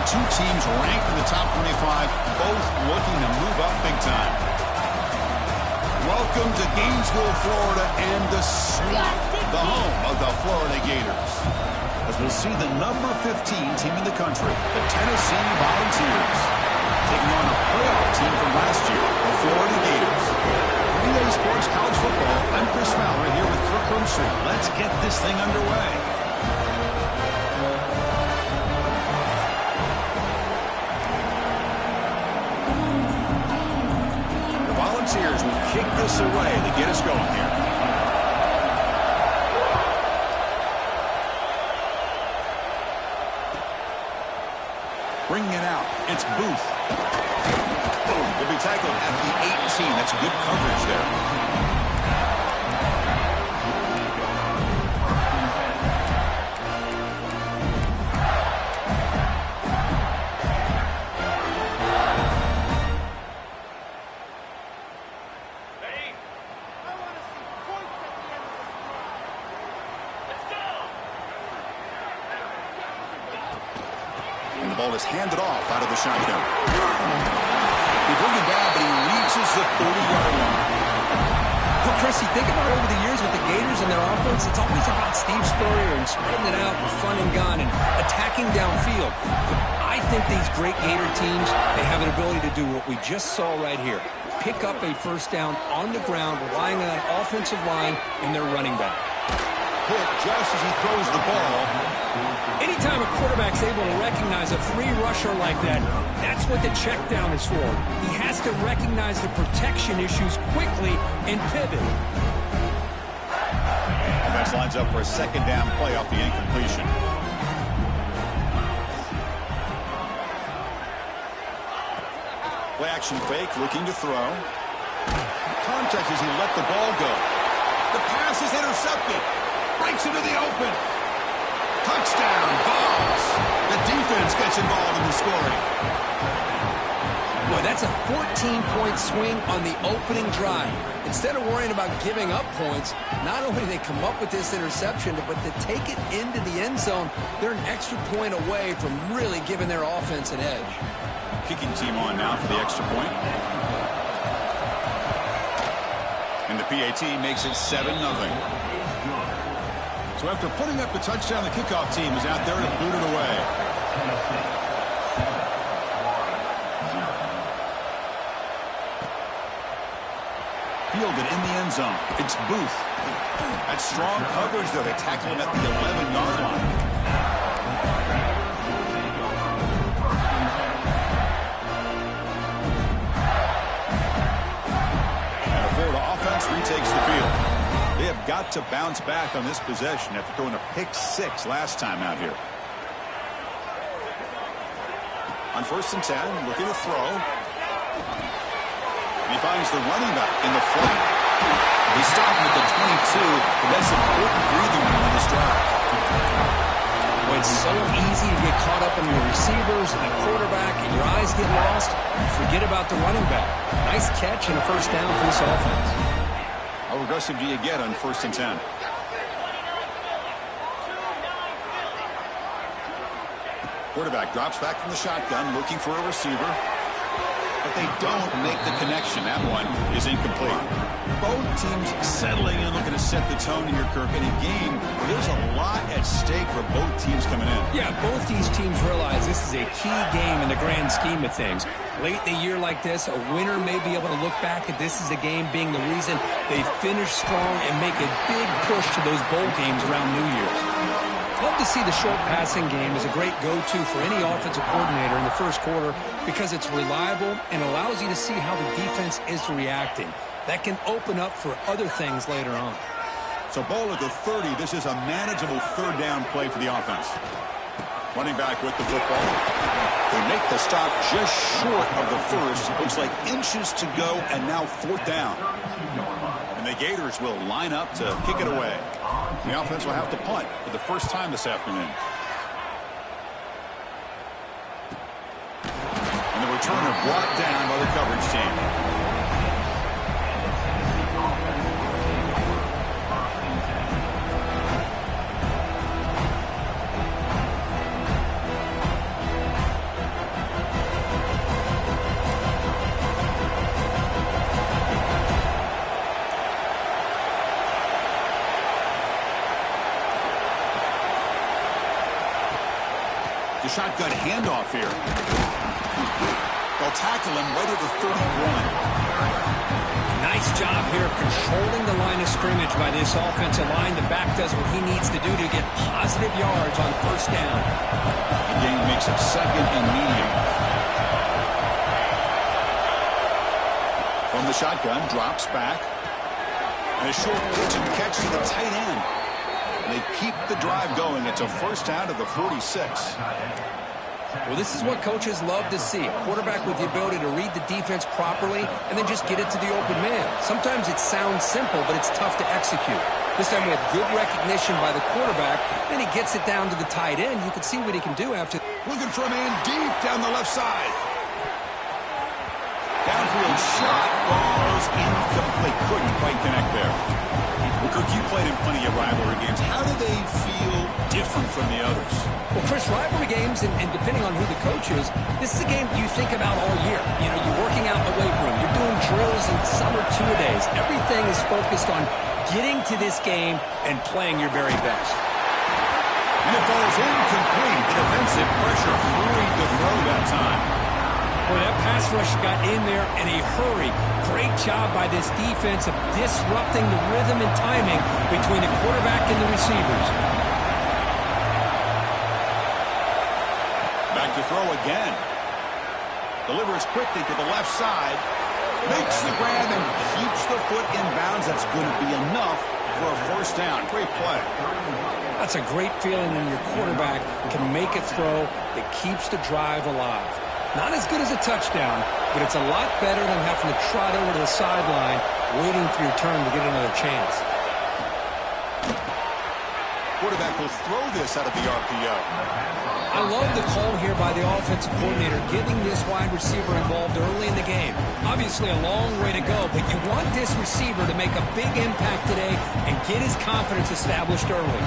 two teams ranked in the top 25, both looking to move up big time. Welcome to Gainesville, Florida, and the Swamp, the home of the Florida Gators. As we'll see the number 15 team in the country, the Tennessee Volunteers, taking on a playoff team from last year, the Florida Gators. EA Sports College Football, I'm Chris Fowler here with Kirk Herbstreit. Let's get this thing underway. The Volunteers will kick this away to get us going here. Bringing it out, it's Booth. Will be tackled at the 18. That's good coverage there. And the ball is handed off out of the shotgun. They bring him down, but he reaches the 30-yard line. Well, Chris, you think about over the years with the Gators and their offense, it's always about Steve Spurrier and spreading it out and fun and gun and attacking downfield. I think these great Gator teams, they have an ability to do what we just saw right here. Pick up a first down on the ground, relying on that offensive line and their running back. Hit just as he throws the ball. Anytime a quarterback's able to recognize a free rusher like that, that's what the check down is for. He has to recognize the protection issues quickly and pivot. Offense lines up for a second down play off the incompletion. Play action fake, looking to throw. Contact as he let the ball go. The pass is intercepted. Breaks into the open. Touchdown, Vols. The defense gets involved in the scoring. Boy, that's a 14-point swing on the opening drive. Instead of worrying about giving up points, not only do they come up with this interception, but to take it into the end zone, they're an extra point away from really giving their offense an edge. Kicking team on now for the extra point. And the PAT makes it 7-0. So after putting up the touchdown, the kickoff team is out there to boot it away. Fielded in the end zone. It's Booth. That's strong coverage, though. They tackle him at the 11-yard line. And the Florida offense retakes the field. They have got to bounce back on this possession after throwing a pick 6 last time out here. On 1st and 10, looking to throw. And he finds the running back in the flat. He stopped him at the 22, but that's important breathing room on this drive. Well, it's so easy to get caught up in your receivers and the quarterback, and your eyes get lost. Forget about the running back. Nice catch and a first down for this offense. How aggressive do you get on 1st and 10? Quarterback drops back from the shotgun, looking for a receiver. But they don't make the connection. That one is incomplete. Both teams settling in, looking to set the tone here, Kirk, in a game where there's a lot at stake for both teams coming in. Yeah, both these teams realize this is a key game in the grand scheme of things. Late in a year like this, a winner may be able to look back at this as a game being the reason they finish strong and make a big push to those bowl games around New Year's. Love to see the short passing game as a great go-to for any offensive coordinator in the first quarter because it's reliable and allows you to see how the defense is reacting. That can open up for other things later on. So ball at the 30. This is a manageable third down play for the offense. Running back with the football. They make the stop just short of the first. Looks like inches to go, and now 4th down. And the Gators will line up to kick it away. The offense will have to punt for the first time this afternoon. And the returner brought down by the coverage team. The shotgun handoff here. They'll tackle him right at the 31. Nice job here of controlling the line of scrimmage by this offensive line. The back does what he needs to do to get positive yards on first down. The game makes it 2nd and medium. From the shotgun, drops back. And a short pitch and catch to the tight end. They keep the drive going. It's a first down to the 46. Well, this is what coaches love to see. A quarterback with the ability to read the defense properly and then just get it to the open man. Sometimes it sounds simple, but it's tough to execute. This time we have good recognition by the quarterback. Then he gets it down to the tight end. You can see what he can do after. Looking for a man deep down the left side. Downfield shot falls incomplete. Couldn't quite connect there. Well, Cook, you played in plenty of rivalry games. How do they feel different from the others? Well, Chris, rivalry games, and depending on who the coach is, this is a game you think about all year. You know, you're working out in the weight room. You're doing drills in summer two-a-days. Everything is focused on getting to this game and playing your very best. And it falls incomplete. The defensive pressure hurried the throw that time. Boy, that pass rush got in there in a hurry. Great job by this defense of disrupting the rhythm and timing between the quarterback and the receivers. Back to throw again. Delivers quickly to the left side. Makes the grab and keeps the foot in bounds. That's going to be enough for a first down. Great play. That's a great feeling when your quarterback can make a throw that keeps the drive alive. Not as good as a touchdown, but it's a lot better than having to trot over to the sideline, waiting for your turn to get another chance. Quarterback will throw this out of the RPO. I love the call here by the offensive coordinator, getting this wide receiver involved early in the game. Obviously a long way to go, but you want this receiver to make a big impact today and get his confidence established early.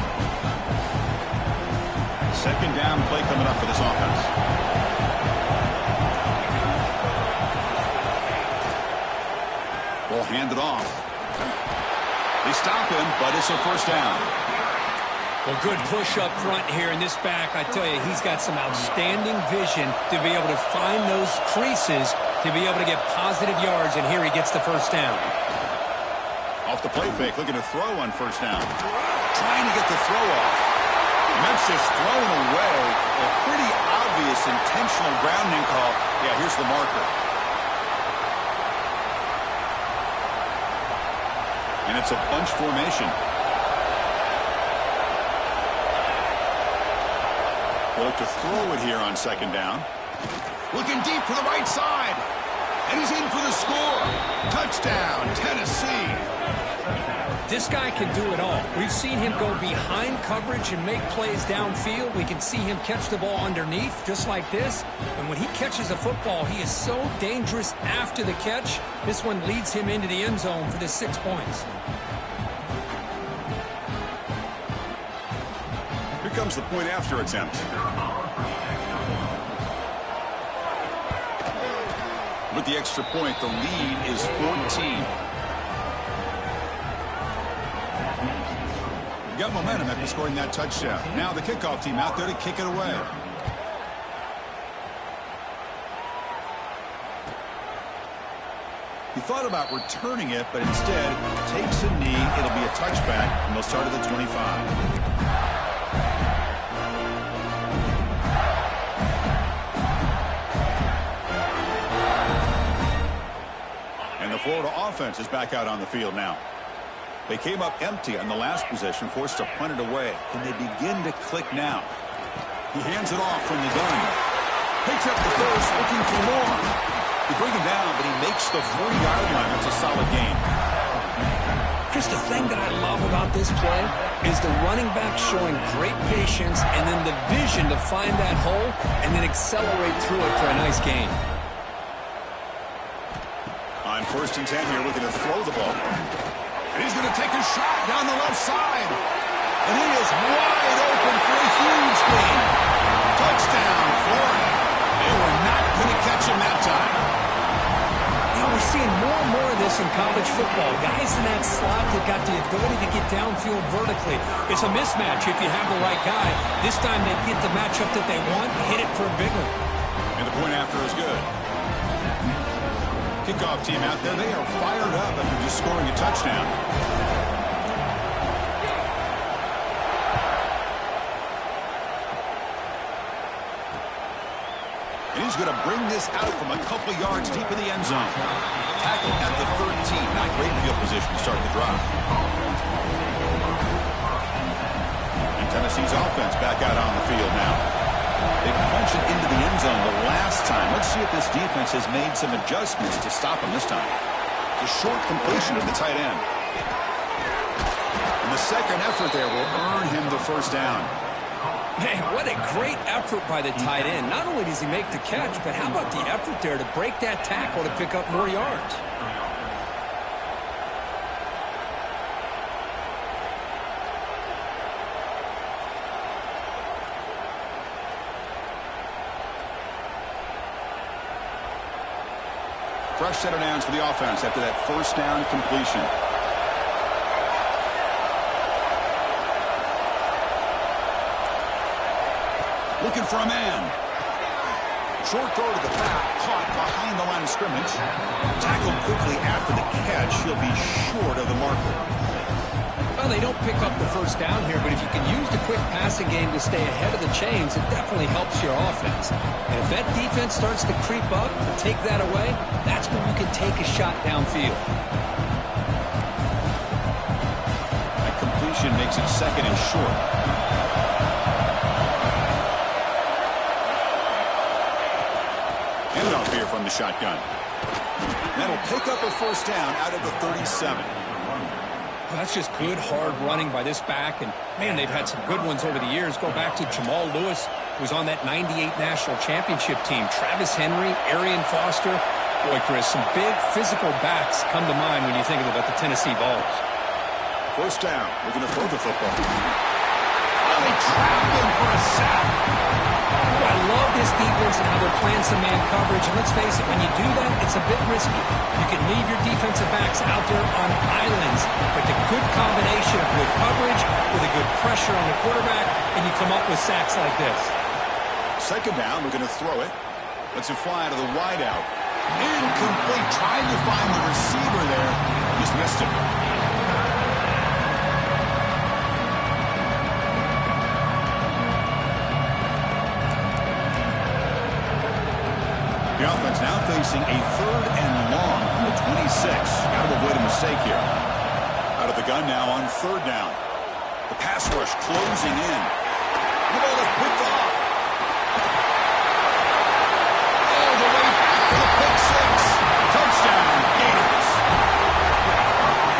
Second down play coming up for this offense. Ball handed off. They stop him, but it's a first down. Well, good push up front here in this back. I tell you, he's got some outstanding vision to be able to find those creases to be able to get positive yards, and here he gets the first down. Off the play fake, looking to throw on first down. Trying to get the throw off. And that's just thrown away. A pretty obvious intentional grounding call. Yeah, here's the marker. And it's a bunch formation. They look to throw it here on second down. Looking deep to the right side. And he's in for the score. Touchdown, Tennessee. This guy can do it all. We've seen him go behind coverage and make plays downfield. We can see him catch the ball underneath, just like this. And when he catches a football, he is so dangerous after the catch. This one leads him into the end zone for the 6 points. Here comes the point after attempt. With the extra point, the lead is 14. Got momentum after scoring that touchdown. Now the kickoff team out there to kick it away. He thought about returning it, but instead takes a knee. It'll be a touchback, and they'll start at the 25. And the Florida offense is back out on the field now. They came up empty on the last possession, forced to punt it away. Can they begin to click now? He hands it off from the gun. Picks up the first, looking for more. They bring him down, but he makes the 40-yard line. It's a solid game. Chris, the thing that I love about this play is the running back showing great patience and then the vision to find that hole and then accelerate through it for a nice gain. On 1st and 10 here, looking to throw the ball. And he's going to take a shot down the left side. And he is wide open for a huge gain. Touchdown, Florida. They were not going to catch him that time. You know, we're seeing more and more of this in college football. football. Guys in that slot that got the ability to get downfield vertically. It's a mismatch if you have the right guy. This time they get the matchup that they want, hit it for a big one. And the point after is good. Kickoff team out there, they are fired up after just scoring a touchdown. And he's going to bring this out from a couple yards deep in the end zone. Tackle at the 13. Not great field position to start the drive. And Tennessee's offense back out on the field now. They punched it into the end zone the last time. Let's see if this defense has made some adjustments to stop him this time. It's a short completion to the tight end. And the second effort there will earn him the first down. Man, what a great effort by the tight end. Not only does he make the catch, but how about the effort there to break that tackle to pick up more yards? Fresh set of downs for the offense after that first down completion. Looking for a man. Short throw to the back, caught behind the line of scrimmage. Tackled quickly after the catch. He'll be short of the marker. Well, they don't pick up the first down here, but if you can use the quick passing game to stay ahead of the chains, it definitely helps your offense. And if that defense starts to creep up and take that away, that's when you can take a shot downfield. That completion makes it second and short. Handoff here from the shotgun. That'll pick up a first down out of the 37. Well, that's just good, hard running by this back. And, man, they've had some good ones over the years. Go back to Jamal Lewis, who's on that 98 National Championship team. Travis Henry, Arian Foster. Boy, Chris, some big physical backs come to mind when you think about the Tennessee Vols. First down. We're going to throw the football. Oh, they trapped him for a sack. I love this defense and how they're playing some man coverage. And let's face it, when you do that, it's a bit risky. You can leave your defensive backs out there on islands, but the good combination of good coverage with a good pressure on the quarterback, and you come up with sacks like this. Second down, we're going to throw it. Let's it fly to the wideout. Incomplete. Trying to find the receiver there. Just missed him. The offense now facing a third and long from the 26. Got to avoid a mistake here. Out of the gun now on third down. The pass rush closing in. The ball is picked off. All the way back to the pick six. Touchdown, Gators.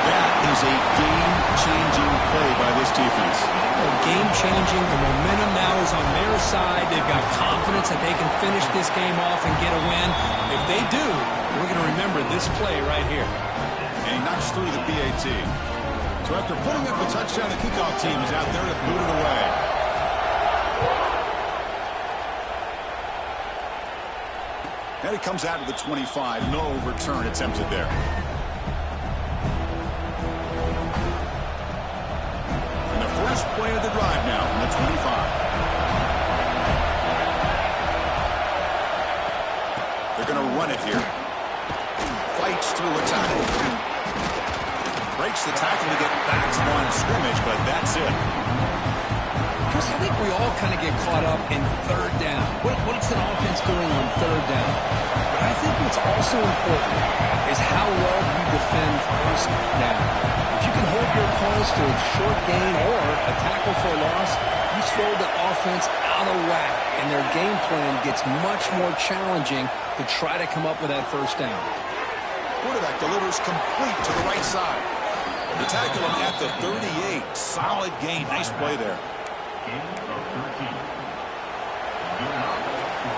That is a game-changing play by this defense. Game-changing. The momentum now is on their side. They've got confidence that they can finish this game off and get a win. If they do, we're going to remember this play right here. And he knocks through the PAT. So after putting up a touchdown, the kickoff team is out there to boot it away. And it comes out to the 25. No return attempted there. And the first play of the drive now from the 25. They're going to run it here. Fights through a tackle. Breaks the tackle to get back to the line of scrimmage, but that's it. Chris, I think we all kind of get caught up in third down. What's an offense doing on third down? But I think what's also important is how well you defend first down. If you can hold your opponents to a short gain or a tackle for a loss, you throw the offense out of whack, and their game plan gets much more challenging to try to come up with that first down. Quarterback delivers complete to the right side. They tackle him at the 38. Solid gain. Nice play there.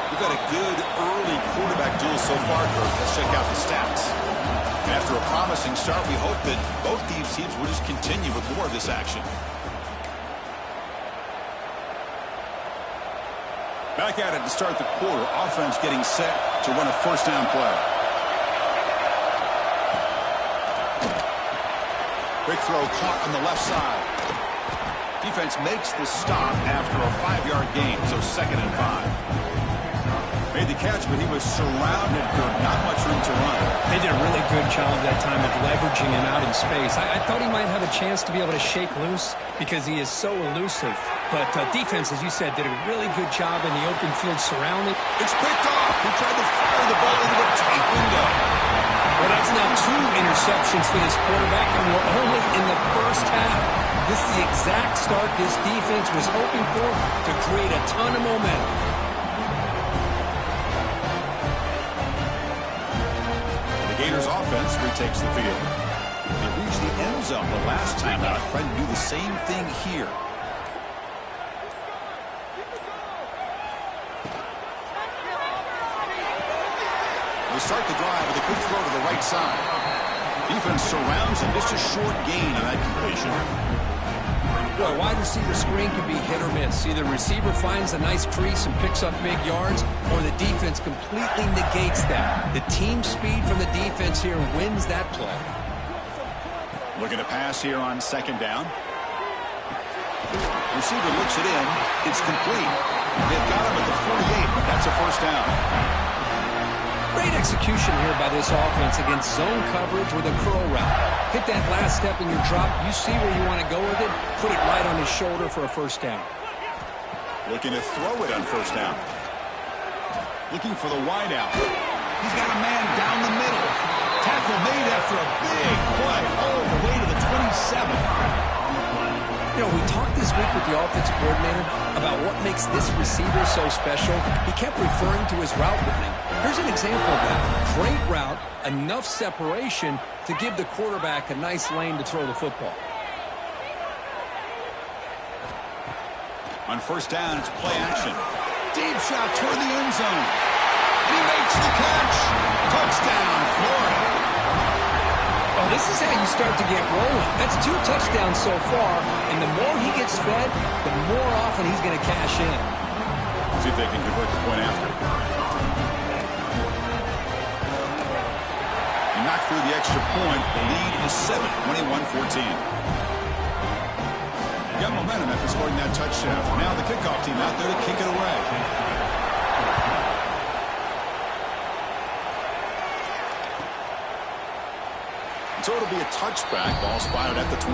We've got a good early quarterback duel so far, Kirk. Let's check out the stats. And after a promising start, we hope that both these teams will just continue with more of this action. Back at it to start the quarter. Offense getting set to run a first down play. Quick throw caught on the left side. Defense makes the stop after a 5-yard gain, so 2nd and 5. Made the catch, but he was surrounded. Not much room to run. They did a really good job that time of leveraging him out in space. I thought he might have a chance to be able to shake loose because he is so elusive. But defense, as you said, did a really good job in the open field surrounding. It's picked off. He tried to fire the ball into a tight window. Well, that's now 2 interceptions for this quarterback, and we're only in the first half. This is the exact start this defense was hoping for to create a ton of momentum. Gators offense retakes the field. They reached the end zone the last time out. Trying to do the same thing here. They start the drive with a quick throw to the right side. Defense surrounds him. Just a short gain on that completion. Boy, a wide receiver screen can be hit or miss. Either receiver finds a nice crease and picks up big yards, or the defense completely negates that. The team speed from the defense here wins that play. Looking to pass here on 2nd down. Receiver looks it in. It's complete. They've got him at the 48. That's a 1st down. Great execution here by this offense against zone coverage with a curl route. Hit that last step in your drop. You see where you want to go with it. Put it right on his shoulder for a 1st down. Looking to throw it on 1st down. Looking for the wide out. He's got a man down the middle. Tackle made after a big play all the way to the 27. You know, we talked this week with the offensive coordinator about what makes this receiver so special. He kept referring to his route running. Here's an example of that. Great route, enough separation to give the quarterback a nice lane to throw the football. On 1st down, it's play action. Deep shot toward the end zone. He makes the catch. Touchdown, Florida. Oh, this is how you start to get rolling. That's 2 touchdowns so far, and the more he gets fed, the more often he's going to cash in. See if they can convert the point after. He knocked through the extra point. The lead is 7, 21-14. Got momentum after scoring that touchdown. Now the kickoff team out there to kick it away. So it'll be a touchback. Ball spotted at the 25.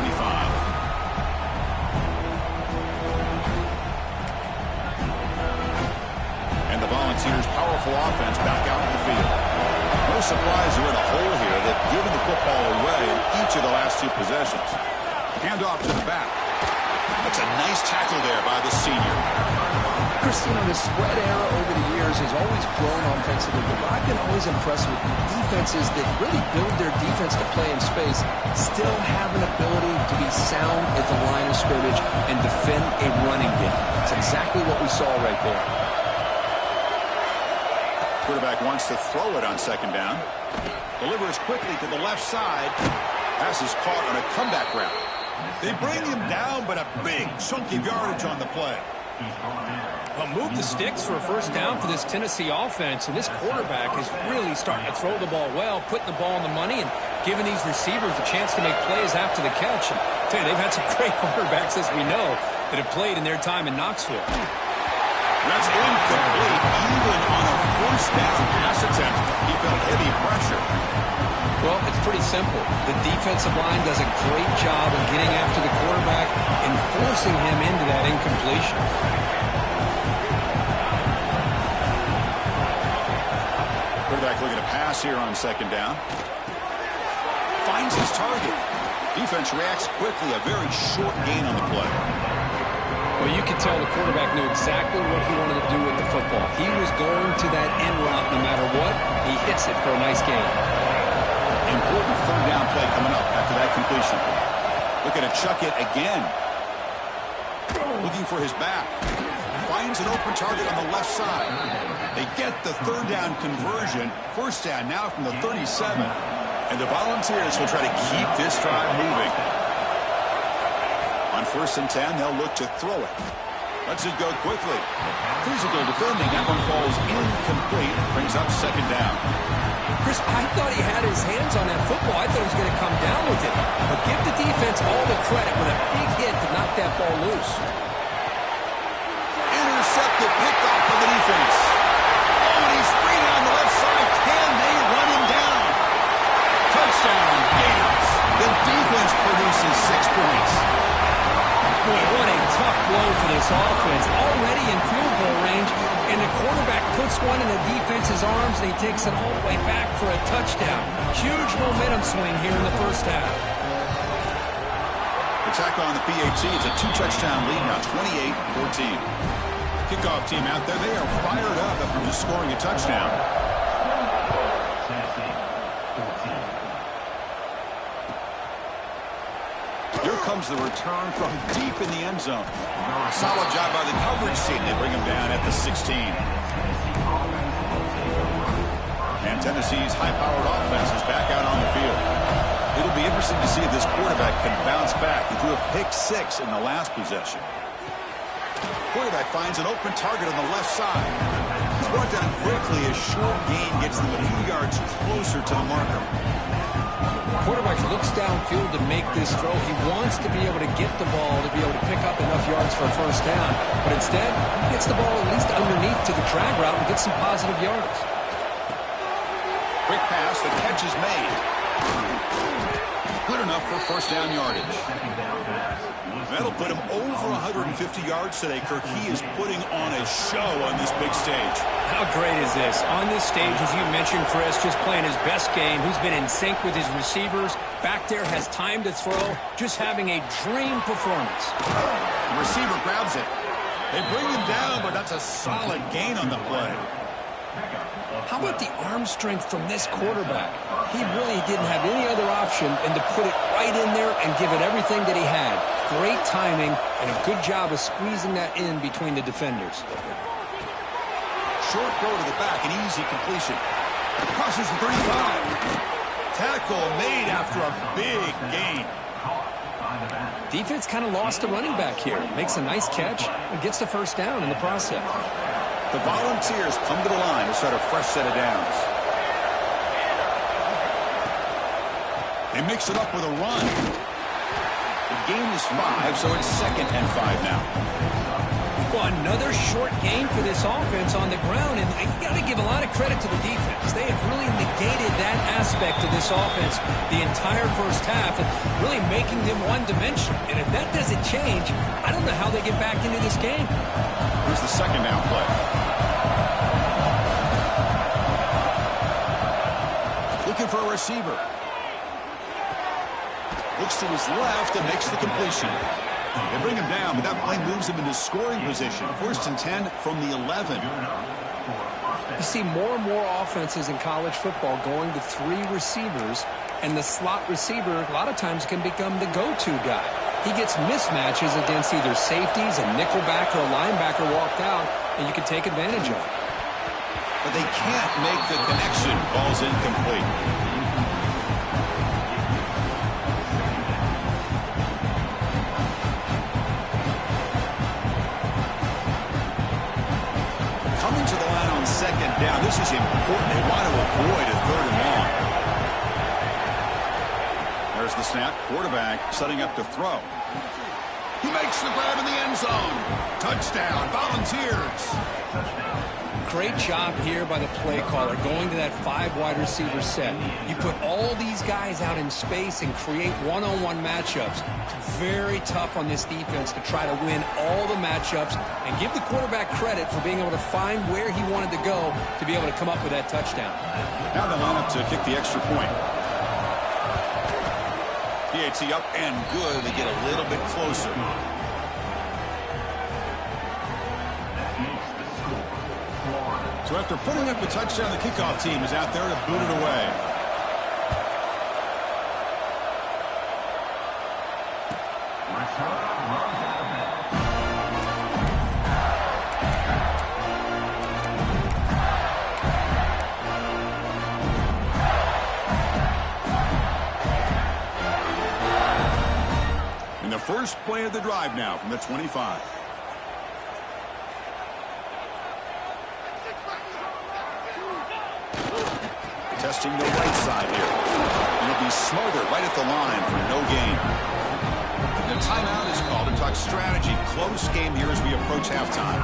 And the Volunteers' powerful offense back out in the field. No surprise you're in a hole here. They've given the football away in each of the last 2 possessions. Hand off to the back. That's a nice tackle there by the senior. Christina, the spread era over the years has always grown offensively, but I've been always impressed with defenses that really build their defense to play in space, still have an ability to be sound at the line of scrimmage and defend a running game. It's exactly what we saw right there. Quarterback wants to throw it on 2nd down. Delivers quickly to the left side. Pass is caught on a comeback route. They bring him down, but a big chunk of yardage on the play. Well, move the sticks for a 1st down for this Tennessee offense, and this quarterback is really starting to throw the ball well, putting the ball on the money, and giving these receivers a chance to make plays after the catch. And I tell you, they've had some great quarterbacks, as we know, that have played in their time in Knoxville. That's incomplete. Even on a 1st down pass attempt, he felt heavy pressure. Well, it's pretty simple. The defensive line does a great job of getting after the quarterback and forcing him into that incompletion. Quarterback looking to pass here on 2nd down. Finds his target. Defense reacts quickly. A very short gain on the play. Well, you could tell the quarterback knew exactly what he wanted to do with the football. He was going to that end route no matter what. He hits it for a nice gain. Important 3rd down play coming up after that completion. Looking to chuck it again. Looking for his back. Finds an open target on the left side. They get the 3rd down conversion. 1st down now from the 37. And the Volunteers will try to keep this drive moving. On 1st and 10, they'll look to throw it. Lets it go quickly. Physical defending. That one falls incomplete. Brings up second down. Chris, I thought he had his hands on that football. I thought he was going to come down with it. But give the defense all the credit with a big hit to knock that ball loose. Intercepted, picked off by the defense. Oh, and he's free on the left side. Can they run him down? Touchdown, Gators. The defense produces 6 points. Boy, what a tough blow for this offense. Already in field goal range, and the quarterback puts one in the defense's arms, and he takes it all the way back for a touchdown. Huge momentum swing here in the first half. The tackle on the PAT. It's a 2-touchdown lead now, 28-14. Kickoff team out there. They are fired up after just scoring a touchdown. Here comes the return from deep in the end zone. Solid job by the coverage team. They bring him down at the 16. And Tennessee's high-powered offense is back out on the field. It'll be interesting to see if this quarterback can bounce back. He threw a pick-6 in the last possession. Quarterback finds an open target on the left side. He's brought down quickly. A short gain gets them a few yards closer to the marker. Quarterback looks downfield to make this throw. He wants to be able to get the ball to be able to pick up enough yards for a first down. But instead, he gets the ball at least underneath to the drag route and gets some positive yards. Quick pass. The catch is made. Good enough for first down yardage. That'll put him over 150 yards today. Kirk, he is putting on a show on this big stage. How great is this? On this stage, as you mentioned, Chris, just playing his best game. He's been in sync with his receivers. Back there, has time to throw. Just having a dream performance. The receiver grabs it. They bring him down, but that's a solid gain on the play. How about the arm strength from this quarterback? He really didn't have any other option than to put it right in there and give it everything that he had. Great timing and a good job of squeezing that in between the defenders. Short throw to the back, an easy completion. Crosses the 35. Tackle made after a big gain. Defense kind of lost the running back here. Makes a nice catch and gets the first down in the process. The Volunteers come to the line to start a fresh set of downs. They mix it up with a run. The gain is 5, so it's 2nd and 5 now. Well, another short gain for this offense on the ground, and you got to give a lot of credit to the defense. They have really negated that aspect of this offense the entire first half, and really making them one-dimensional. And if that doesn't change, I don't know how they get back into this game. Here's the second down play. Looking for a receiver. Looks to his left and makes the completion. They bring him down, but that play moves him into scoring position. 1st and 10 from the 11. You see more and more offenses in college football going to 3 receivers, and the slot receiver a lot of times can become the go-to guy. He gets mismatches against either safeties, a nickelback, or a linebacker walked out, and you can take advantage of it. But they can't make the connection. Ball's incomplete. Coming to the line on 2nd down. This is important. They want to avoid a 3rd and long. There's the snap. Quarterback setting up to throw. He makes the grab in the end zone. Touchdown, Volunteers. Great job here by the play caller, going to that 5 wide receiver set. You put all these guys out in space and create one-on-one matchups. It's very tough on this defense to try to win all the matchups and give the quarterback credit for being able to find where he wanted to go to be able to come up with that touchdown. Now they line up to kick the extra point. PAT up and good. They get a little bit closer. So after putting up a touchdown, the kickoff team is out there to boot it away. And the first play of the drive now from the 25. Testing the right side here. And it'll be smothered right at the line for no gain. The timeout is called to talk strategy. Close game here as we approach halftime.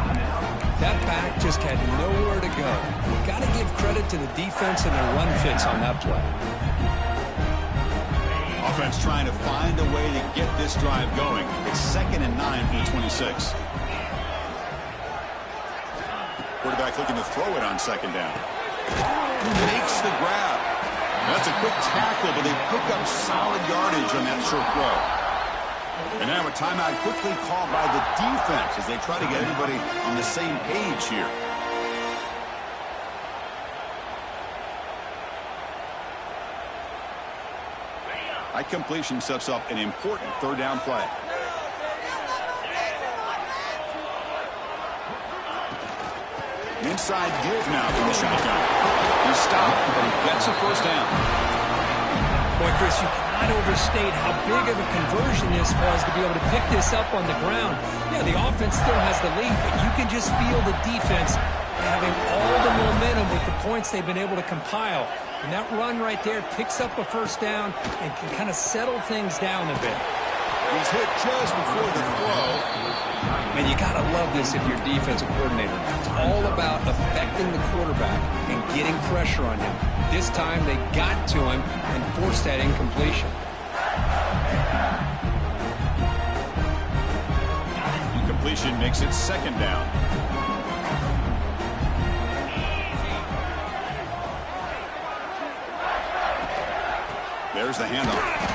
That back just had nowhere to go. Got to give credit to the defense and their run fits on that play. Offense trying to find a way to get this drive going. It's 2nd and 9 from the 26. Quarterback looking to throw it on 2nd down. Makes the grab. That's a quick tackle, but they pick up solid yardage on that short throw. And now a timeout quickly called by the defense as they try to get everybody on the same page here. High completion sets up an important 3rd down play. Inside give now from the shotgun. He stopped, but he gets a 1st down. Boy, Chris, you cannot overstate how big of a conversion this was to be able to pick this up on the ground. Yeah, the offense still has the lead, but you can just feel the defense having all the momentum with the points they've been able to compile. And that run right there picks up a 1st down and can kind of settle things down a bit. He's hit just before the throw. And you got to love this if you're defensive coordinator. It's all about affecting the quarterback and getting pressure on him. This time they got to him and forced that incompletion. Incompletion makes it 2nd down. There's the handoff.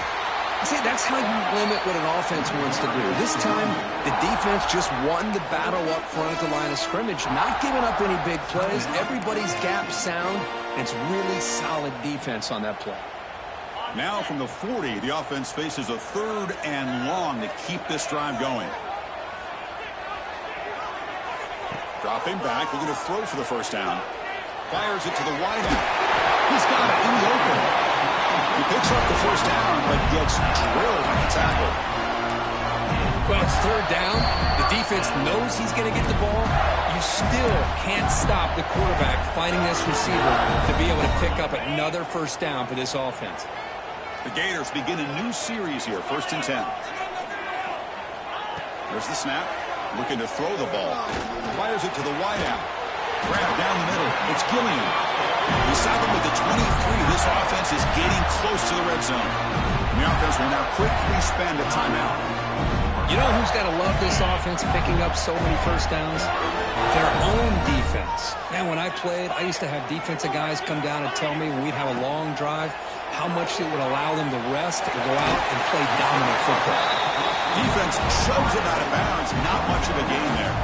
See, that's how you limit what an offense wants to do. This time, the defense just won the battle up front at the line of scrimmage, not giving up any big plays. Everybody's gap sound, and it's really solid defense on that play. Now from the 40, the offense faces a 3rd and long to keep this drive going. Dropping back, looking to throw for the 1st down. Fires it to the wideout. He's got it in the open. He picks up the 1st down, but gets drilled on the tackle. Well, it's 3rd down. The defense knows he's going to get the ball. You still can't stop the quarterback finding this receiver to be able to pick up another 1st down for this offense. The Gators begin a new series here, 1st and 10. There's the snap. Looking to throw the ball. Fires it to the wideout. Grab down the middle. It's Gilliam. He's silent with the 23. This offense is getting close to the red zone. And the offense will now quickly spend a timeout. You know who's got to love this offense picking up so many 1st downs? Their own defense. Man, when I played, I used to have defensive guys come down and tell me when we'd have a long drive how much it would allow them to rest and go out and play dominant football. Defense shoves it out of bounds. Not much of a gain there.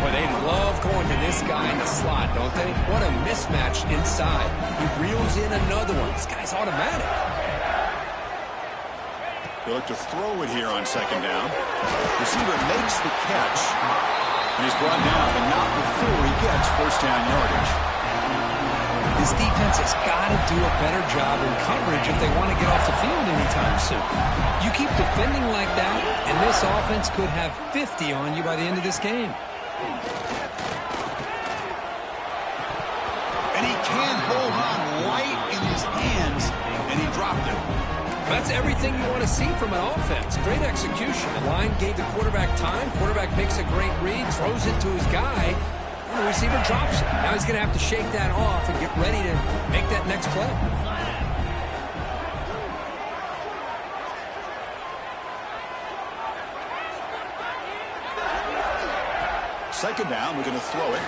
Boy, they love going to this guy in the slot, don't they? What a mismatch inside. He reels in another one. This guy's automatic. They look to throw it here on 2nd down. Receiver makes the catch. And he's brought down, but not before he gets 1st down yardage. This defense has got to do a better job in coverage if they want to get off the field anytime soon. You keep defending like that, and this offense could have 50 on you by the end of this game. And he can't hold on right in his hands, and he dropped it. That's everything you want to see from an offense. Great execution. The line gave the quarterback time. Quarterback makes a great read, throws it to his guy, and the receiver drops it. Now he's going to have to shake that off and get ready to make that next play. Second down, we're going to throw it.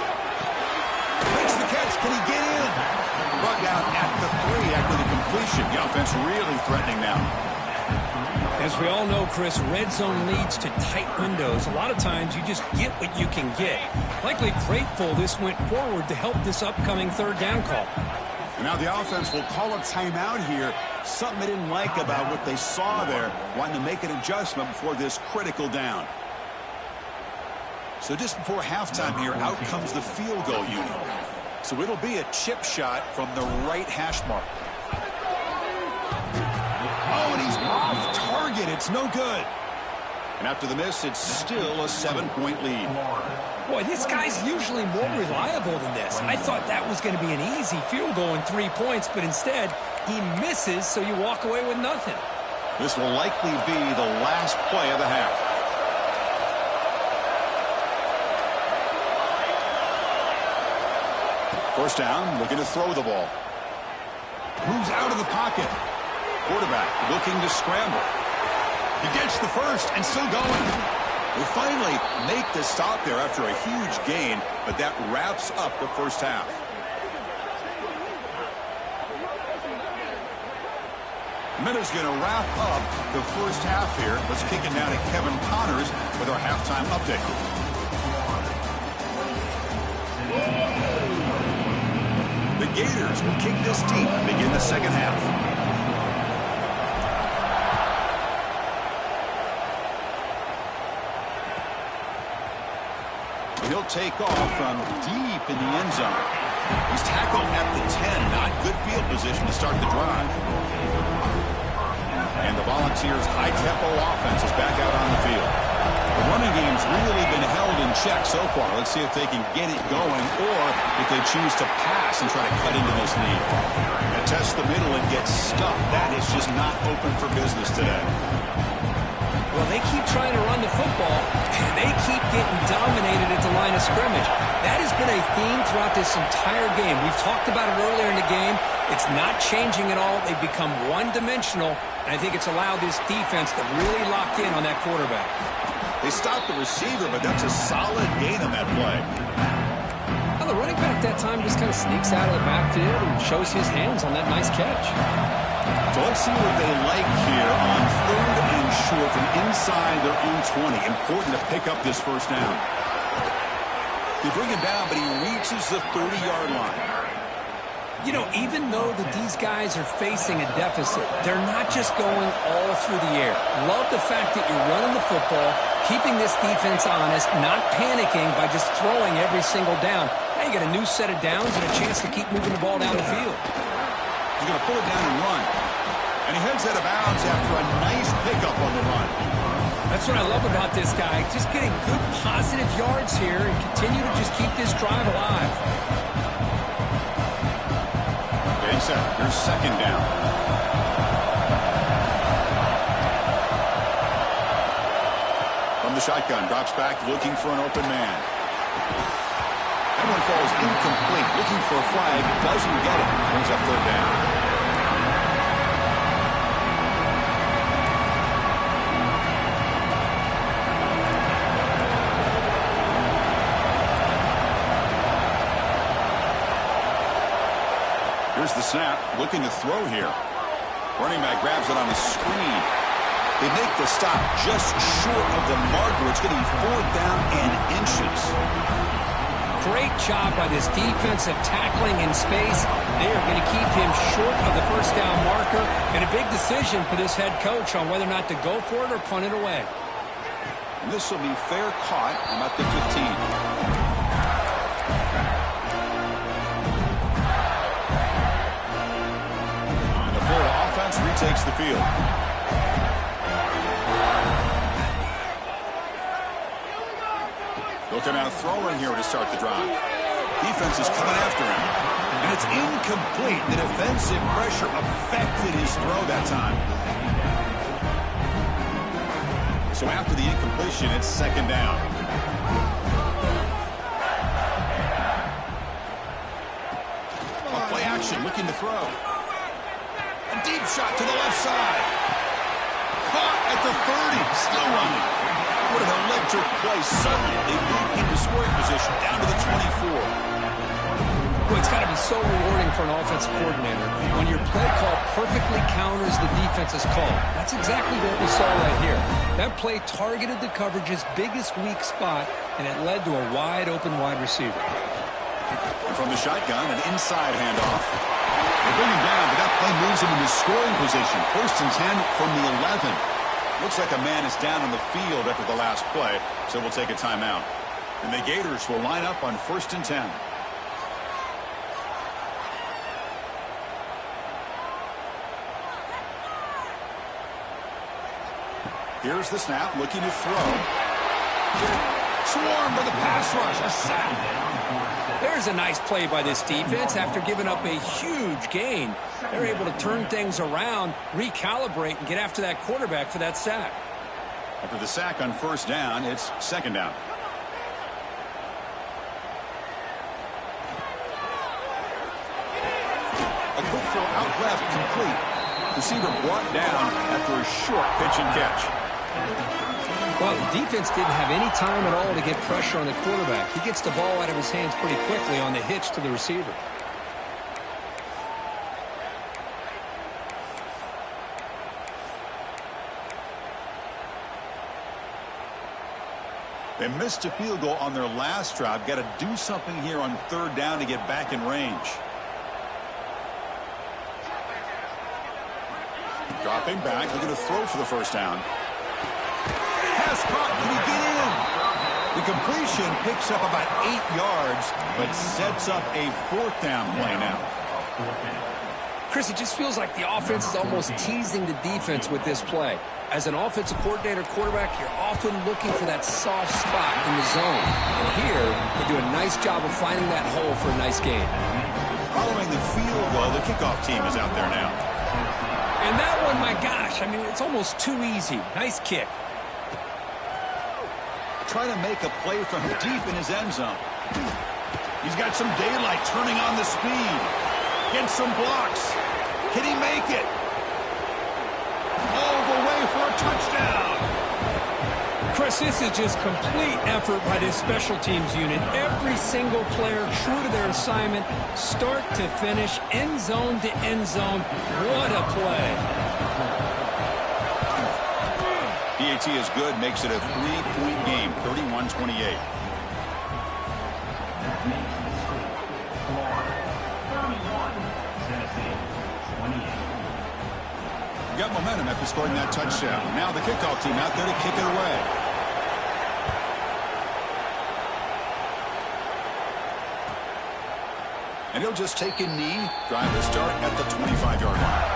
Makes the catch. Can he get in? Brought down at the 3 after the completion. The offense really threatening now. As we all know, Chris, red zone leads to tight windows. A lot of times you just get what you can get. Likely grateful this went forward to help this upcoming 3rd down call. And now the offense will call a timeout here. Something they didn't like about what they saw there. Wanting to make an adjustment before this critical down. So just before halftime here, out comes the field goal unit. So it'll be a chip shot from the right hash mark. Oh, and he's off target. It's no good. And after the miss, it's still a 7-point lead. Boy, this guy's usually more reliable than this. I thought that was going to be an easy field goal in 3 points, but instead, he misses, so you walk away with nothing. This will likely be the last play of the half. First down, looking to throw the ball. Moves out of the pocket. Quarterback looking to scramble. He gets the first and still going. Will finally make the stop there after a huge gain, but that wraps up the first half. Miller's going to wrap up the first half here. Let's kick it down to Kevin Connors with our halftime update. The Gators will kick this deep and begin the second half. He'll take off from deep in the end zone. He's tackled at the 10. Not good field position to start the drive. And the Volunteers' high-tempo offense is back out on the field. The running game's really been held in check so far. Let's see if they can get it going or if they choose to pass and try to cut into this lead. And test the middle and get stuffed. That is just not open for business today. Well, they keep trying to run the football, and they keep getting dominated at the line of scrimmage. That has been a theme throughout this entire game. We've talked about it earlier in the game. It's not changing at all. They've become one-dimensional, and I think it's allowed this defense to really lock in on that quarterback. They stopped the receiver, but that's a solid gain on that play. Well, the running back that time just kind of sneaks out of the backfield and shows his hands on that nice catch. So let's see what they like here on 3rd and short from inside their own 20. Important to pick up this first down. They bring him down, but he reaches the 30-yard line. You know, even though these guys are facing a deficit, they're not just going all through the air. Love the fact that you're running the football, keeping this defense honest, not panicking by just throwing every single down. Now you get a new set of downs and a chance to keep moving the ball down the field. He's going to pull it down and run. And he heads out of bounds after a nice pickup on the run. That's what I love about this guy. Just getting good positive yards here and continue to just keep this drive alive. Getting set. Here's second down. From the shotgun, drops back, looking for an open man. That one falls incomplete. Looking for a flag, doesn't get it. Brings up third down. Here's the snap, looking to throw here. Running back grabs it on the screen. They make the stop just short of the marker. It's going to be 4th down and inches. Great job by this defensive tackling in space. They are going to keep him short of the first down marker. And a big decision for this head coach on whether or not to go for it or punt it away. And this will be fair caught about the 15. Retakes the field. They'll come out throwing here to start the drive. Defense is coming after him. And it's incomplete. The defensive pressure affected his throw that time. So after the incompletion, it's second down. A play action, looking to throw. Deep shot to the left side. Caught at the 30. Still running. What an electric play. Suddenly, they move into scoring position down to the 24. Well, it's got to be so rewarding for an offensive coordinator when your play call perfectly counters the defense's call. That's exactly what we saw right here. That play targeted the coverage's biggest weak spot, and it led to a wide-open wide receiver. From the shotgun, an inside handoff. They bring him down, but that play moves him into scoring position. 1st and 10 from the 11. Looks like a man is down on the field after the last play, so we'll take a timeout. And the Gators will line up on 1st and 10. Here's the snap, looking to throw. Swarmed by the pass rush. A sack. There's a nice play by this defense after giving up a huge gain. They're able to turn things around, recalibrate, and get after that quarterback for that sack. After the sack on first down, it's second down. A quick throw out left, complete. Receiver brought down after a short pitch and catch. Well, the defense didn't have any time at all to get pressure on the quarterback. He gets the ball out of his hands pretty quickly on the hitch to the receiver. They missed a field goal on their last drive. Got to do something here on third down to get back in range. Dropping back, looking to throw for the first down. Pass caught, can he get in? The completion picks up about 8 yards, but sets up a fourth down play now. Chris, it just feels like the offense is almost teasing the defense with this play. As an offensive coordinator quarterback, you're often looking for that soft spot in the zone. And here, they do a nice job of finding that hole for a nice gain. Following the field goal, the kickoff team is out there now. And that one, my gosh, I mean, it's almost too easy. Nice kick. Trying to make a play from deep in his end zone. He's got some daylight turning on the speed. Gets some blocks. Can he make it? All the way for a touchdown. Chris, this is just complete effort by this special teams unit. Every single player true to their assignment, start to finish, end zone to end zone. What a play. PAT is good, makes it a 3-point game, 31-28. Got momentum after scoring that touchdown. Now the kickoff team out there to kick it away. And he'll just take a knee, drive to start at the 25-yard line.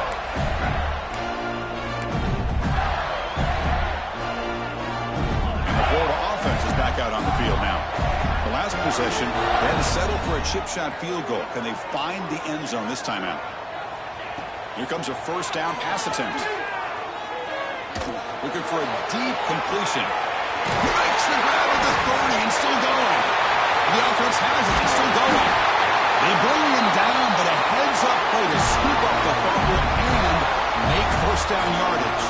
And the Florida offense is back out on the field now. The last possession, they had to settle for a chip shot field goal. Can they find the end zone this time out? Here comes a first down pass attempt. Looking for a deep completion. Makes the grab at the 30 and still going. The offense has it. It's still going. They bring him down, but a heads-up play to scoop up the fumble and make first down yardage.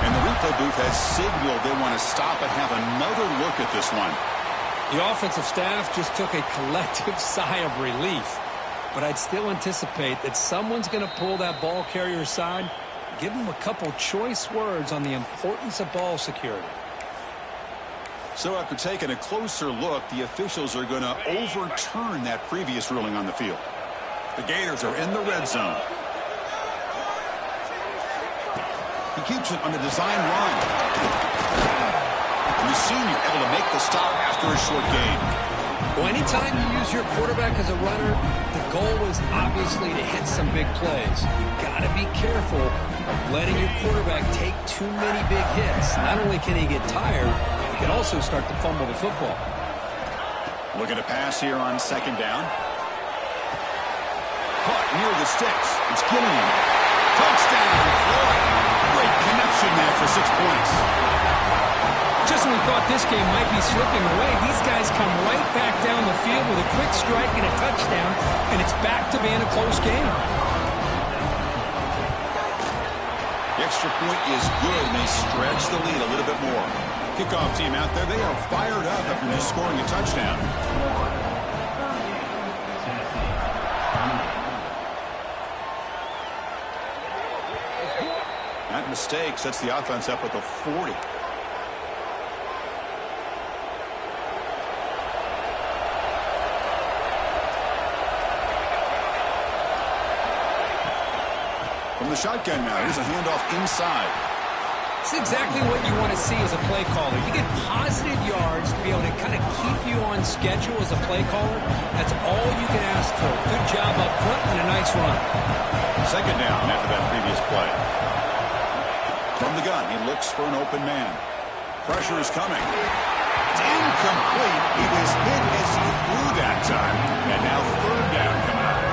And the replay booth has signaled they want to stop and have another look at this one. The offensive staff just took a collective sigh of relief. But I'd still anticipate that someone's going to pull that ball carrier aside, give him a couple choice words on the importance of ball security. So after taking a closer look, the officials are going to overturn that previous ruling on the field. The Gators are in the red zone. He keeps it on the design run. And the senior able to make the stop after a short gain. Well, anytime you use your quarterback as a runner, the goal is obviously to hit some big plays. You've got to be careful of letting your quarterback take too many big hits. Not only can he get tired, he can also start to fumble the football. Looking to pass here on second down. Caught near the sticks. It's Gilliam. Touchdown, Florida. Great connection there for 6 points. Just when we thought this game might be slipping away, these guys come right back down the field with a quick strike and a touchdown, and it's back to being a close game. The extra point is good, and they stretch the lead a little bit more. Kickoff team out there, they are fired up after just scoring a touchdown. That mistake sets the offense up at the 40. From the shotgun now, here's a handoff inside. It's exactly what you want to see as a play caller. You get positive yards to be able to kind of keep you on schedule as a play caller. That's all you can ask for. Good job up front and a nice run. Second down after that previous play. From the gun, he looks for an open man. Pressure is coming. It's incomplete. He was hit as he threw that time. And now third down coming up.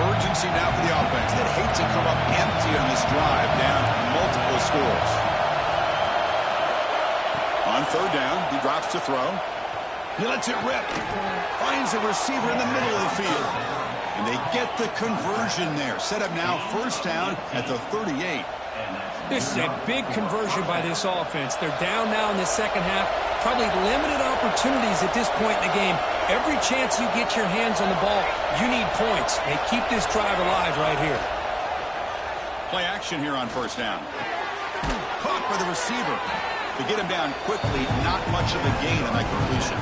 Urgency now for the offense. They'd hate to come up empty on this drive, down multiple scores. On third down, he drops to throw. He lets it rip. Finds a receiver in the middle of the field. And they get the conversion there. Set up now first down at the 38. This is a big conversion by this offense. They're down now in the second half. Probably limited opportunities at this point in the game. Every chance you get your hands on the ball, you need points. They keep this drive alive right here. Play action here on first down. Caught by the receiver. To get him down quickly, not much of a gain on that completion.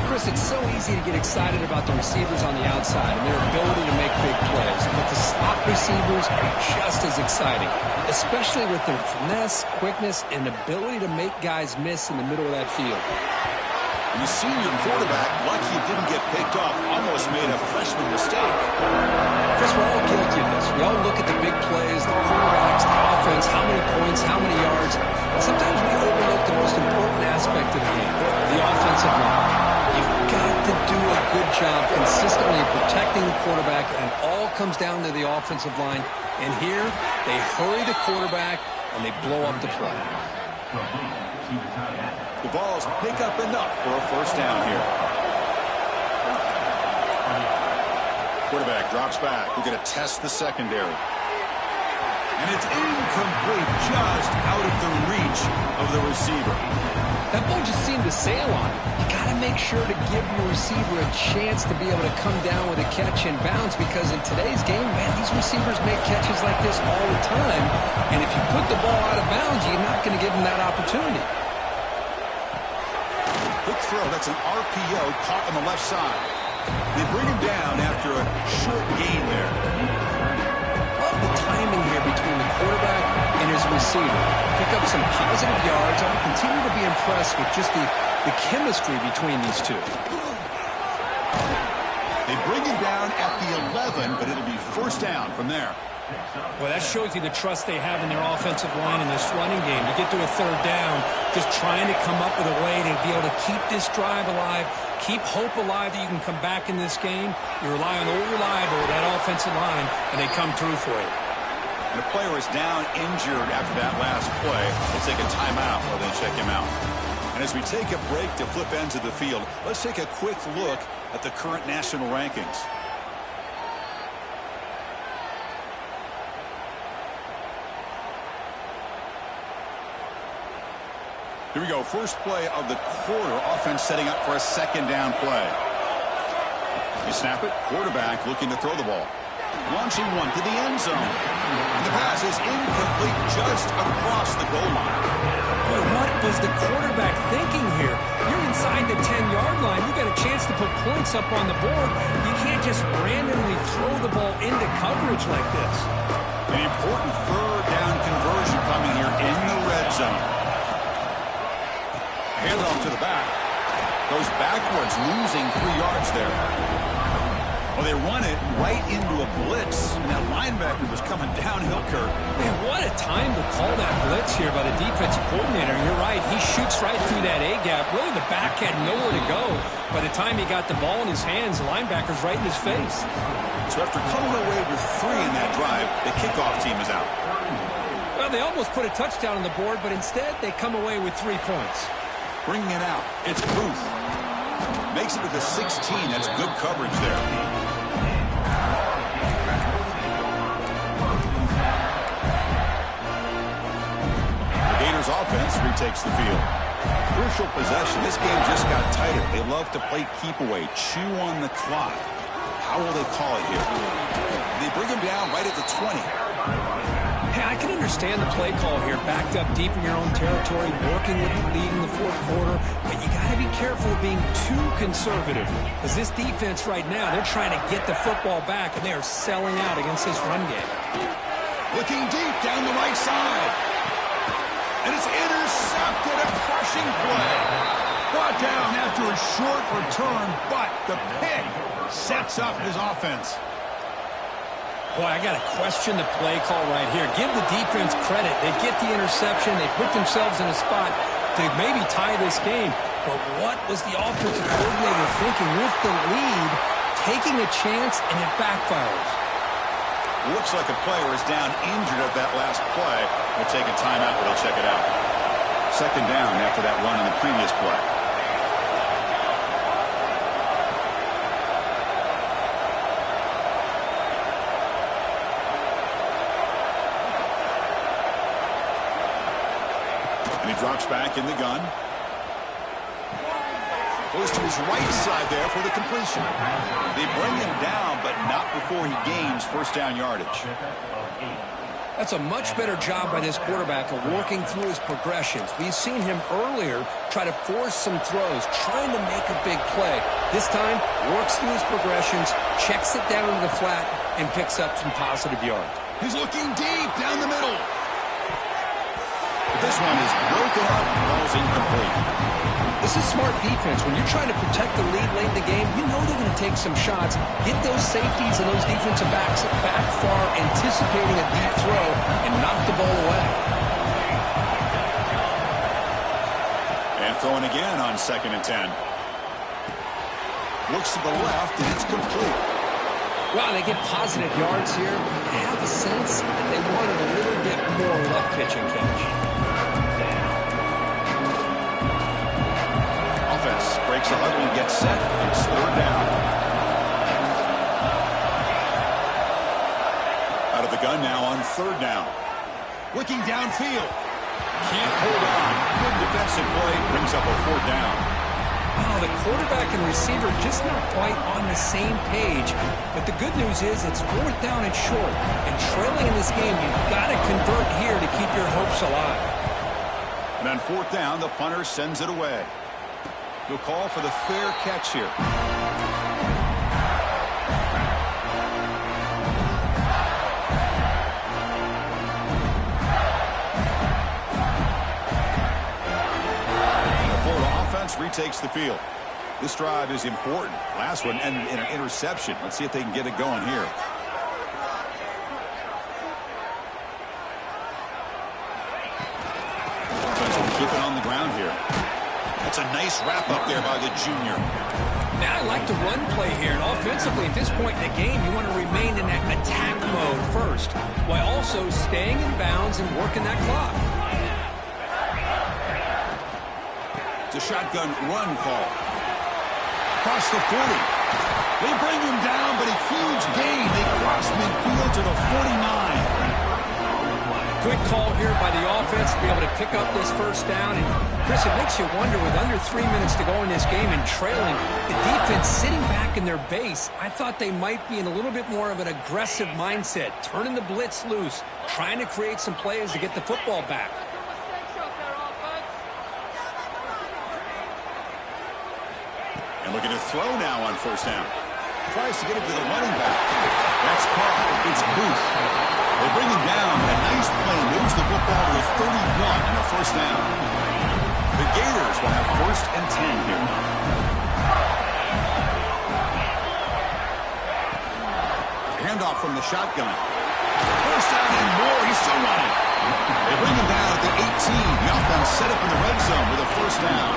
Chris, it's so easy to get excited about the receivers on the outside and their ability to make big plays. But the slot receivers are just as exciting, especially with their finesse, quickness, and ability to make guys miss in the middle of that field. And the senior quarterback, lucky he didn't get picked off, almost made a freshman mistake. Chris, we're all guilty of this. We all look at the big plays, the quarterbacks, the offense, how many points, how many yards. Sometimes we overlook the most important aspect of the game, the offensive line. You've got to do a good job consistently protecting the quarterback, and it all comes down to the offensive line. And here, they hurry the quarterback, and they blow up the play. The Vols pick up enough for a first down here. Quarterback drops back. We're going to test the secondary. And it's incomplete, just out of the reach of the receiver. That ball just seemed to sail on it. You got to make sure to give your receiver a chance to be able to come down with a catch and bounce, because in today's game, man, these receivers make catches like this all the time. And if you put the ball out of bounds, you're not going to give them that opportunity. Quick throw, that's an RPO caught on the left side. They bring him down after a short gain there. Love the timing here between the quarterback and his receiver. Pick up some positive yards. I continue to be impressed with just the chemistry between these two. They bring him down at the 11, but it'll be first down from there. Well, that shows you the trust they have in their offensive line in this running game. To get to a third down, just trying to come up with a way to be able to keep this drive alive, keep hope alive that you can come back in this game. You rely on old reliable, that offensive line, and they come through for you. And the player is down injured after that last play. They take a timeout while they check him out. And as we take a break to flip ends of the field, let's take a quick look at the current national rankings. Here we go. First play of the quarter. Offense setting up for a second down play. You snap it. Quarterback looking to throw the ball. Launching one to the end zone. And the pass is incomplete just across the goal line. Boy, what was the quarterback thinking here? You're inside the 10-yard line. You got a chance to put points up on the board. You can't just randomly throw the ball into coverage like this. An important third down conversion coming here in the red zone. Handoff to the back. Goes backwards, losing 3 yards there. Well, they run it right into a blitz, and that linebacker was coming downhill, Kurt. Man, what a time to call that blitz here by the defensive coordinator. You're right. He shoots right through that A-gap. Really, the back had nowhere to go. By the time he got the ball in his hands, the linebacker's right in his face. So after coming away with 3 in that drive, the kickoff team is out. Well, they almost put a touchdown on the board, but instead they come away with 3 points. Bringing it out, it's Booth. Makes it to the 16. That's good coverage there. The Gators offense retakes the field. Crucial possession. This game just got tighter. They love to play keep away, chew on the clock. How will they call it here? They bring him down right at the 20. Hey, I can understand the play call here, backed up deep in your own territory, working with the lead in the fourth quarter, but you got to be careful of being too conservative, because this defense right now, they're trying to get the football back, and they are selling out against this run game. Looking deep down the right side. And it's intercepted, a crushing play. Brought down after a short return, but the pick sets up his offense. Boy, I got to question the play call right here. Give the defense credit. They get the interception. They put themselves in a spot to maybe tie this game. But what was the offensive coordinator thinking with the lead, taking a chance, and it backfires? Looks like a player is down injured at that last play. We'll take a timeout, but they'll check it out. Second down after that run in the previous play. And he drops back in the gun. Goes to his right side there for the completion. They bring him down, but not before he gains first down yardage. That's a much better job by this quarterback of working through his progressions. We've seen him earlier try to force some throws, trying to make a big play. This time, works through his progressions, checks it down to the flat, and picks up some positive yards. He's looking deep down the middle. But this one is broken up, falls incomplete. This is smart defense. When you're trying to protect the lead late in the game, you know they're going to take some shots, get those safeties and those defensive backs back far, anticipating a deep throw, and knock the ball away. And throwing again on 2nd and 10. Looks to the left, and it's complete. Wow, they get positive yards here. I have a sense that they wanted a little bit more left pitching catch. Offense breaks the huddle and gets set and scored down. Out of the gun now on 3rd down. Looking downfield. Can't hold on. Good defensive play. Brings up a 4th down. Oh, the quarterback and receiver just not quite on the same page. But the good news is it's 4th down and short. And trailing in this game, you've got to convert here to keep your hopes alive. And on 4th down, the punter sends it away. He'll call for the fair catch here. And the Florida offense retakes the field. This drive is important. Last one ended in an interception. Let's see if they can get it going here. Offense will keep it on the ground here. That's a nice wrap up there by the junior. Now I like the run play here. And offensively, at this point in the game, you want to remain in that attack mode first, while also staying in bounds and working that clock. It's a shotgun run call. Across the 40. They bring him down, but a huge gain. They cross midfield to the 49. Good call here by the offense to be able to pick up this first down. And, Chris, it makes you wonder, with under 3 minutes to go in this game and trailing, the defense sitting back in their base, I thought they might be in a little bit more of an aggressive mindset, turning the blitz loose, trying to create some plays to get the football back. And looking to throw now on 1st down. Tries to get it to the running back. That's caught. It's Booth. They bring him down. A nice play moves the football to the 31 and a 1st down. The Gators will have 1st and 10 here. Handoff from the shotgun. 1st down and more. He's still running. They bring him down at the 18. The offense set up in the red zone with a 1st down.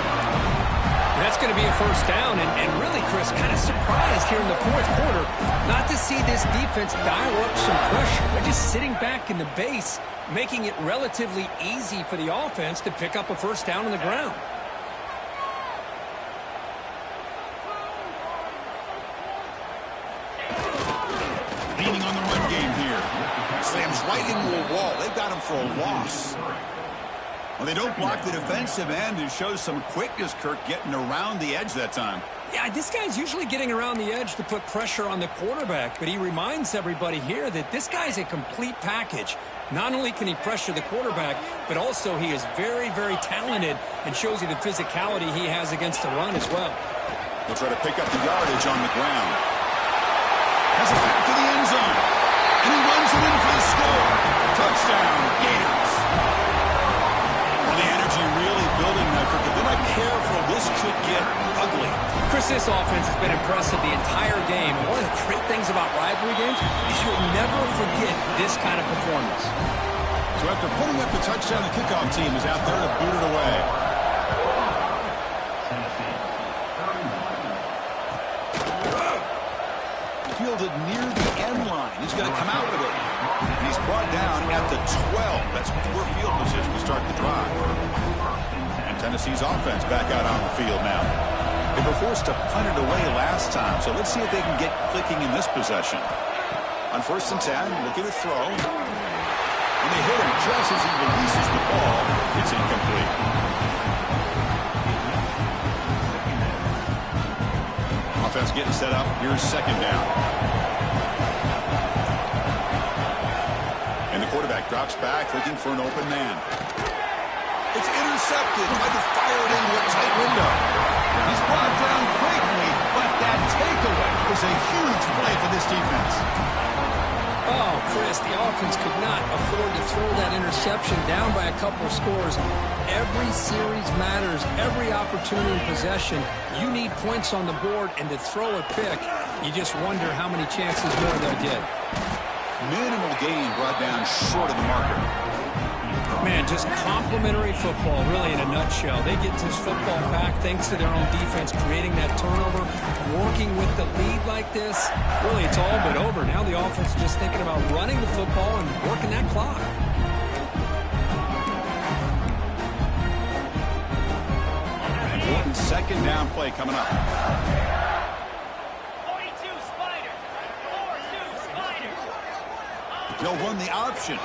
That's going to be a 1st down, and really, Chris, kind of surprised here in the 4th quarter not to see this defense dial up some pressure. They're just sitting back in the base, making it relatively easy for the offense to pick up a 1st down on the ground. Leaning on the run game here. Slams right into a wall. They've got him for a loss. Well, they don't block the defensive end and shows some quickness, Kirk, getting around the edge that time. Yeah, this guy's usually getting around the edge to put pressure on the quarterback, but he reminds everybody here that this guy's a complete package. Not only can he pressure the quarterback, but also he is very, very talented and shows you the physicality he has against the run as well. He'll try to pick up the yardage on the ground. Has it back to the end zone. And he runs it in for the score. Touchdown, Gators. been impressive the entire game. And one of the great things about rivalry games is you'll never forget this kind of performance. So after putting up the touchdown, the kickoff team is out there to boot it away. Fielded near the end line. He's going to come out with it. And he's brought down at the 12. That's poor field position to start the drive. And Tennessee's offense back out on the field now. They were forced to punt it away last time, so let's see if they can get clicking in this possession. On 1st and 10, looking to throw. And they hit him just as he releases the ball. It's incomplete. Offense getting set up. Here's 2nd down. And the quarterback drops back, looking for an open man. It's intercepted. Tried to fire it into a tight window. He's brought down quickly, but that takeaway is a huge play for this defense. Oh, Chris, the offense could not afford to throw that interception down by a couple of scores. Every series matters. Every opportunity in possession, you need points on the board, and to throw a pick, you just wonder how many chances more they'll get. Minimal gain brought down short of the marker. Man, just complimentary football, really, in a nutshell. They get this football back thanks to their own defense, creating that turnover, working with the lead like this. Really, it's all but over. Now the offense is just thinking about running the football and working that clock. Important 2nd down play coming up. 42 Spider. 4-2 Spider. They'll run the option.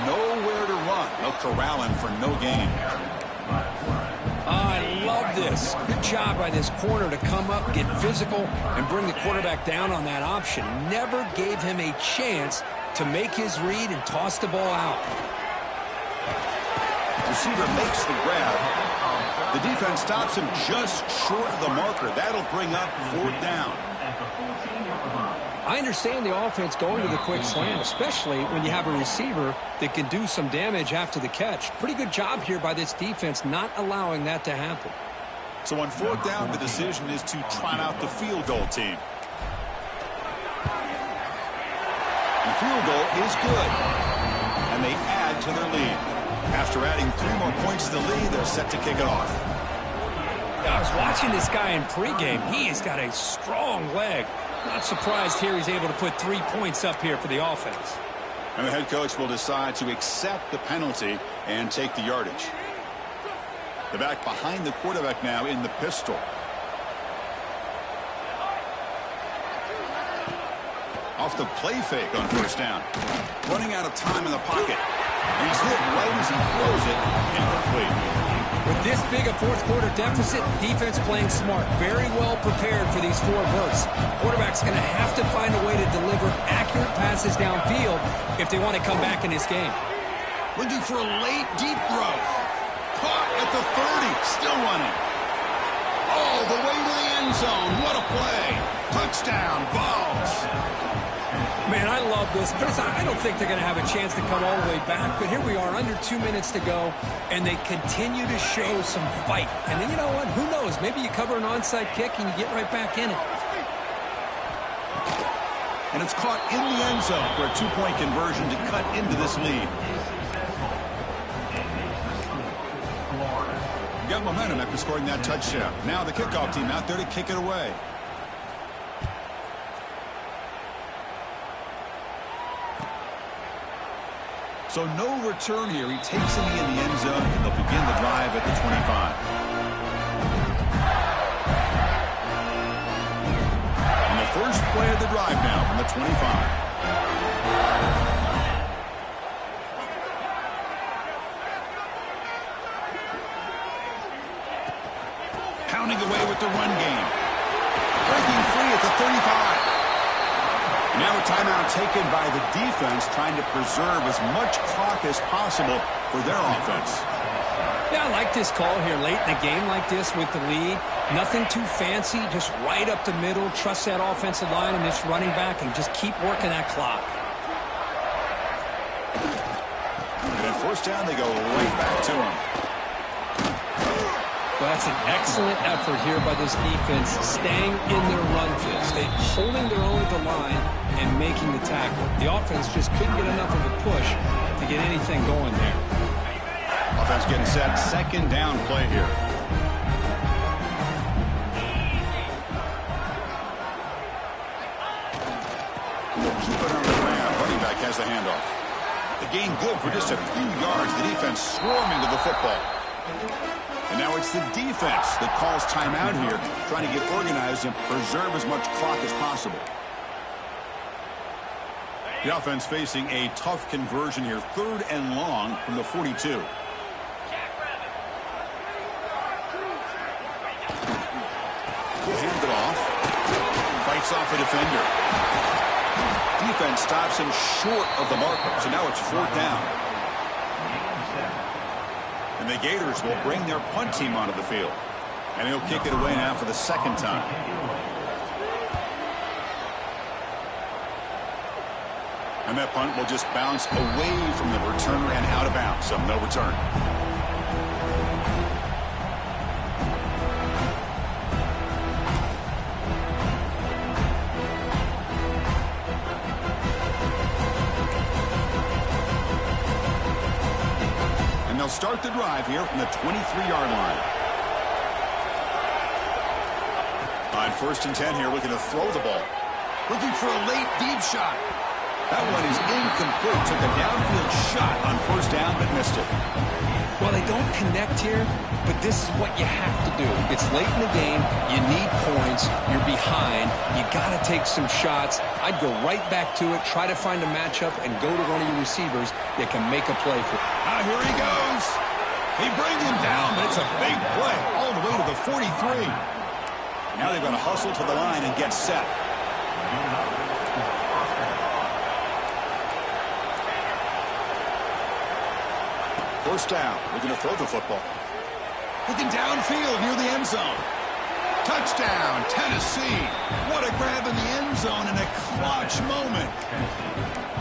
Nowhere to run. They'll corral him for no gain. I love this. Good job by this corner to come up, get physical, and bring the quarterback down on that option. Never gave him a chance to make his read and toss the ball out. Receiver makes the grab. The defense stops him just short of the marker. That'll bring up 4th down. I understand the offense going to the quick slant, especially when you have a receiver that can do some damage after the catch. Pretty good job here by this defense not allowing that to happen. So on 4th down, the decision is to trot out the field goal team. The field goal is good, and they add to their lead. After adding 3 more points to the lead, they're set to kick it off. I was watching this guy in pregame. He has got a strong leg. Not surprised here he's able to put 3 points up here for the offense. And the head coach will decide to accept the penalty and take the yardage. The back behind the quarterback now in the pistol. Off the play fake on 1st down. Running out of time in the pocket. And he's hit right as he throws it. Incomplete. With this big a 4th quarter deficit, defense playing smart. Very well prepared for these 4 verts. Quarterback's going to have to find a way to deliver accurate passes downfield if they want to come back in this game. Looking for a late deep throw. Caught at the 30. Still running. All the way to the end zone. What a play. Touchdown, Vols. Man, I love this. Chris, I don't think they're going to have a chance to come all the way back, but here we are, under 2 minutes to go, and they continue to show some fight. And then, you know what? Who knows? Maybe you cover an onside kick and you get right back in it. And it's caught in the end zone for a 2-point conversion to cut into this lead. Got momentum after scoring that touchdown. Now the kickoff team out there to kick it away. So no return here. He takes it in the end zone, and they'll begin the drive at the 25. And the first play of the drive now from the 25. Pounding away with the run game. Breaking free at the 35. Now a timeout taken by the defense, trying to preserve as much clock as possible for their offense. Yeah, I like this call here late in a game like this with the lead. Nothing too fancy, just right up the middle. Trust that offensive line and this running back and just keep working that clock. And then 1st down, they go right back to him. Well, that's an excellent effort here by this defense, staying in their run fist, holding their own at the line and making the tackle. The offense just couldn't get enough of a push to get anything going there. Offense getting set. Second down play here. Keep it on the ground. Running back has the handoff. The gain good for just a few yards. The defense swarming to the football. And now it's the defense that calls timeout here, trying to get organized and preserve as much clock as possible. The offense facing a tough conversion here, 3rd and long from the 42. Hand it off. Fights off a defender. Defense stops him short of the marker, so now it's 4th down. And the Gators will bring their punt team onto the field. And he'll kick it away now for the 2nd time. And that punt will just bounce away from the returner and out of bounds, so no return. And they'll start the drive here from the 23-yard line. On 1st and 10 here, looking to throw the ball. Looking for a late deep shot. That one is incomplete. Took a downfield shot on 1st down, but missed it. Well, they don't connect here, but this is what you have to do. It's late in the game. You need points. You're behind. You got to take some shots. I'd go right back to it, try to find a matchup, and go to one of your receivers that can make a play for you. Here he goes. He brings him down, but it's a big play all the way to the 43. Now they've got to hustle to the line and get set. First down. We're going to throw the football. Looking downfield near the end zone. Touchdown, Tennessee. What a grab in the end zone in a clutch moment.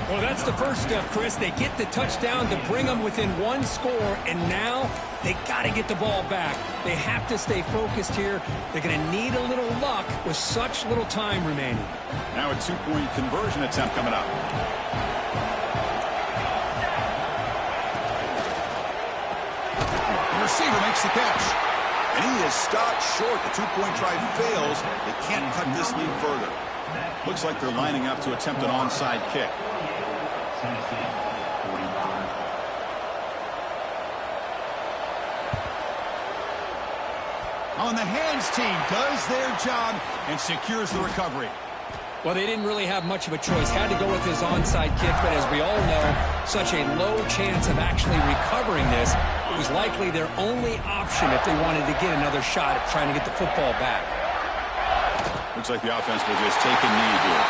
Well, that's the first step, Chris. They get the touchdown to bring them within 1 score, and now they got to get the ball back. They have to stay focused here. They're going to need a little luck with such little time remaining. Now a 2-point conversion attempt coming up. The receiver makes the catch. And he is stopped short. The 2-point try fails. They can't cut this lead further. Looks like they're lining up to attempt an onside kick. On the hands team does their job and secures the recovery. Well, they didn't really have much of a choice. Had to go with his onside kick, but as we all know, such a low chance of actually recovering this. It was likely their only option if they wanted to get another shot at trying to get the football back. Looks like the offense will just take a knee here.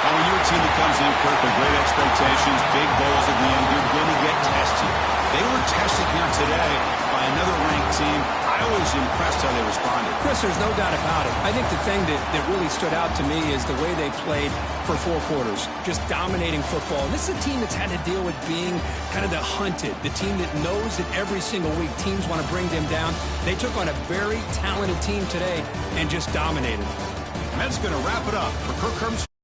Now, when you're a team that comes in, Kirk, with great expectations, big goals at the end, you're going to get tested. They were tested here today by another ranked team. I was impressed how they responded. Chris, there's no doubt about it. I think the thing that really stood out to me is the way they played for 4 quarters, just dominating football. And this is a team that's had to deal with being kind of the hunted, the team that knows that every single week teams want to bring them down. They took on a very talented team today and just dominated. And that's going to wrap it up for Kirk Herbstreit.